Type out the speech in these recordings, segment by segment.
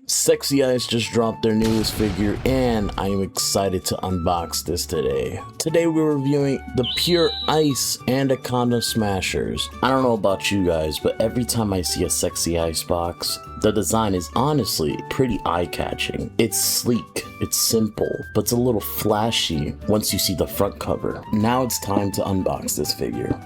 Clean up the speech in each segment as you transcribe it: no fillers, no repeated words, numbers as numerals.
Sexyice just dropped their newest figure and I am excited to unbox this today. Today we're reviewing the Pure Ice Anaconda Smashers. I don't know about you guys, but every time I see a Sexyice box, the design is honestly pretty eye-catching. It's sleek, it's simple, but it's a little flashy once you see the front cover. Now it's time to unbox this figure.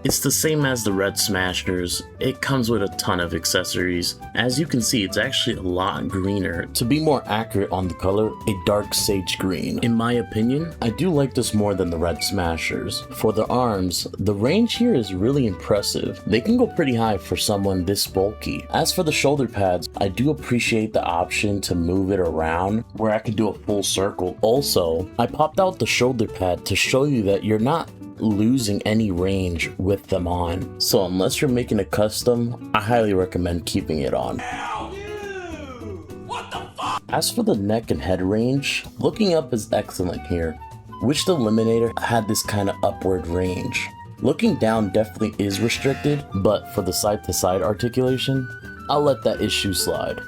It's the same as the Red Smashers. It comes with a ton of accessories. As you can see, it's actually a lot greener. To be more accurate on the color, a dark sage green. In my opinion, I do like this more than the Red Smashers. For the arms, the range here is really impressive. They can go pretty high for someone this bulky. As for the shoulder pads, I do appreciate the option to move it around where I could do a full circle. Also, I popped out the shoulder pad to show you that you're not losing any range with them on. So unless you're making a custom, I highly recommend keeping it on. What the fuck? As for the neck and head range, looking up is excellent here. Wish the Eliminator had this kind of upward range. Looking down definitely is restricted, but for the side-to-side articulation, I'll let that issue slide.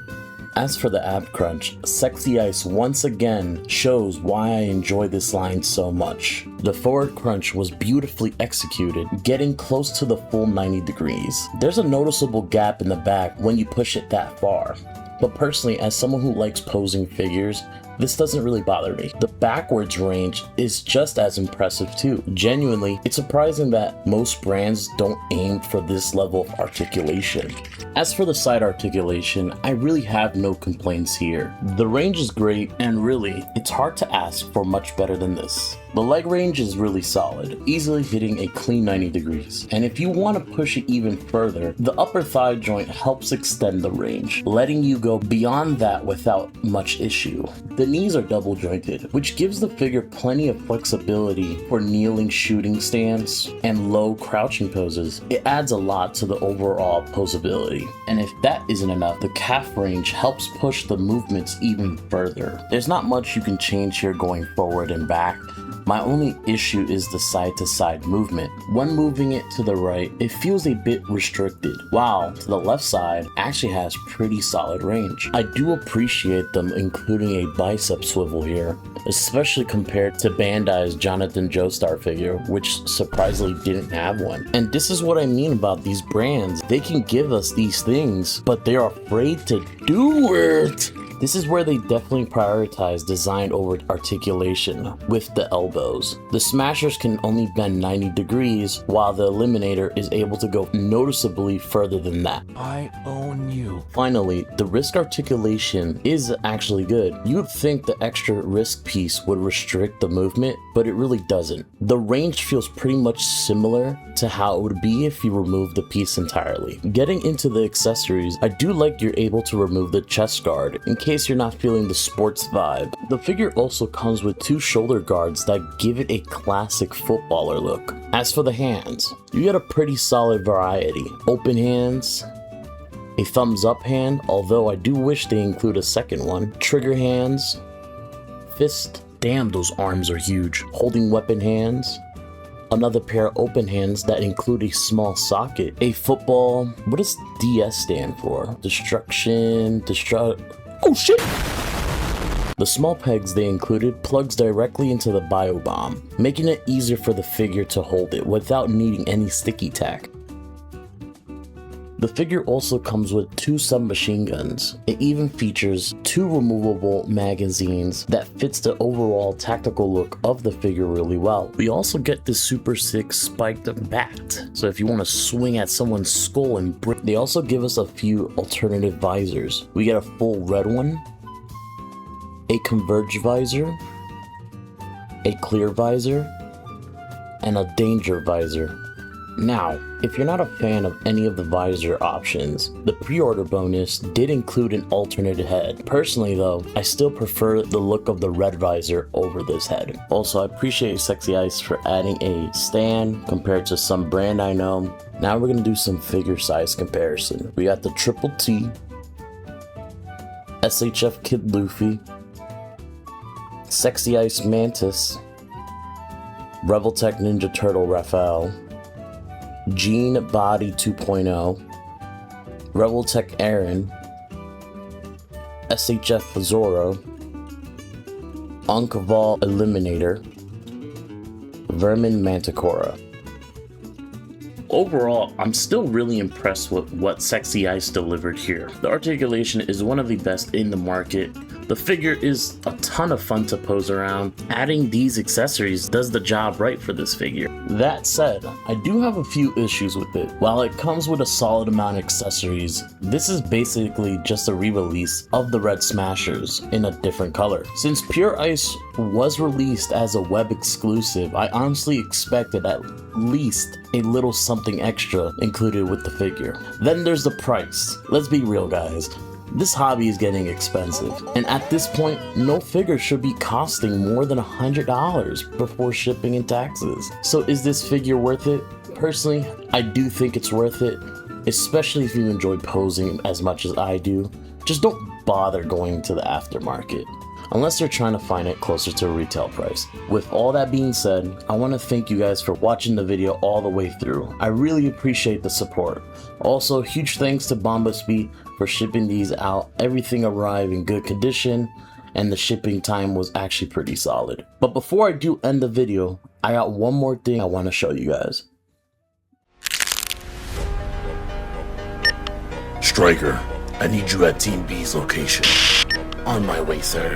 As for the ab crunch, Sexyice once again shows why I enjoy this line so much. The forward crunch was beautifully executed, getting close to the full 90 degrees. There's a noticeable gap in the back when you push it that far, but personally, as someone who likes posing figures, this doesn't really bother me. The backwards range is just as impressive too. Genuinely, it's surprising that most brands don't aim for this level of articulation. As for the side articulation, I really have no complaints here. The range is great, and really, it's hard to ask for much better than this. The leg range is really solid, easily hitting a clean 90 degrees. And if you want to push it even further, the upper thigh joint helps extend the range, letting you go beyond that without much issue. The knees are double jointed, which gives the figure plenty of flexibility for kneeling shooting stance and low crouching poses. It adds a lot to the overall posability. And if that isn't enough, the calf range helps push the movements even further. There's not much you can change here going forward and back. My only issue is the side-to-side movement. When moving it to the right, it feels a bit restricted, while to the left side actually has pretty solid range. I do appreciate them including a bicep swivel here, especially compared to Bandai's Jonathan Joestar figure, which surprisingly didn't have one. And this is what I mean about these brands. They can give us these things, but they're afraid to do it. This is where they definitely prioritize design over articulation with the elbows. The Smashers can only bend 90 degrees, while the Eliminator is able to go noticeably further than that. I own you. Finally, the wrist articulation is actually good. You would think the extra wrist piece would restrict the movement, but it really doesn't. The range feels pretty much similar to how it would be if you remove the piece entirely. Getting into the accessories, I do like you're able to remove the chest guard in case you're not feeling the sports vibe. The figure also comes with two shoulder guards that give it a classic footballer look. As for the hands, you get a pretty solid variety. Open hands, a thumbs up hand, although I do wish they include a second one, trigger hands, fist, damn those arms are huge, holding weapon hands, another pair of open hands that include a small socket, a football, what does DS stand for? Oh shit! The small pegs they included plugs directly into the bio bomb, making it easier for the figure to hold it without needing any sticky tack. The figure also comes with two submachine guns. It even features two removable magazines that fits the overall tactical look of the figure really well. We also get this super sick spiked bat, so if you want to swing at someone's skull and break. They also give us a few alternative visors. We get a full red one, a converge visor, a clear visor, and a danger visor. Now, if you're not a fan of any of the visor options, the pre-order bonus did include an alternate head. Personally though, I still prefer the look of the red visor over this head. Also, I appreciate Sexyice for adding a stand compared to some brand I know. Now we're gonna do some figure size comparison. We got the Triple T, SHF Kid Luffy, Sexyice Mantis, Revoltech Ninja Turtle Raphael, Gene Body 2.0, Revoltech Aaron, SHF Zoro, Onkaval Eliminator, Vermin Manticora. Overall, I'm still really impressed with what Sexyice delivered here. The articulation is one of the best in the market. The figure is a ton of fun to pose around. Adding these accessories does the job right for this figure. That said, I do have a few issues with it. While it comes with a solid amount of accessories, this is basically just a re-release of the Red Smashers in a different color. Since Pure Ice was released as a web exclusive, I honestly expected at least a little something extra included with the figure. Then there's the price. Let's be real, guys. This hobby is getting expensive, and at this point, NoFigures should be costing more than $100 before shipping and taxes. So is this figure worth it? Personally, I do think it's worth it, especially if you enjoy posing as much as I do. Just don't bother going to the aftermarket, unless you're trying to find it closer to a retail price. With all that being said, I want to thank you guys for watching the video all the way through. I really appreciate the support. Also, huge thanks to Bombasby for shipping these out. Everything arrived in good condition, and the shipping time was actually pretty solid. But before I do end the video, I got one more thing I want to show you guys. Striker, I need you at Team B's location. On my way, sir.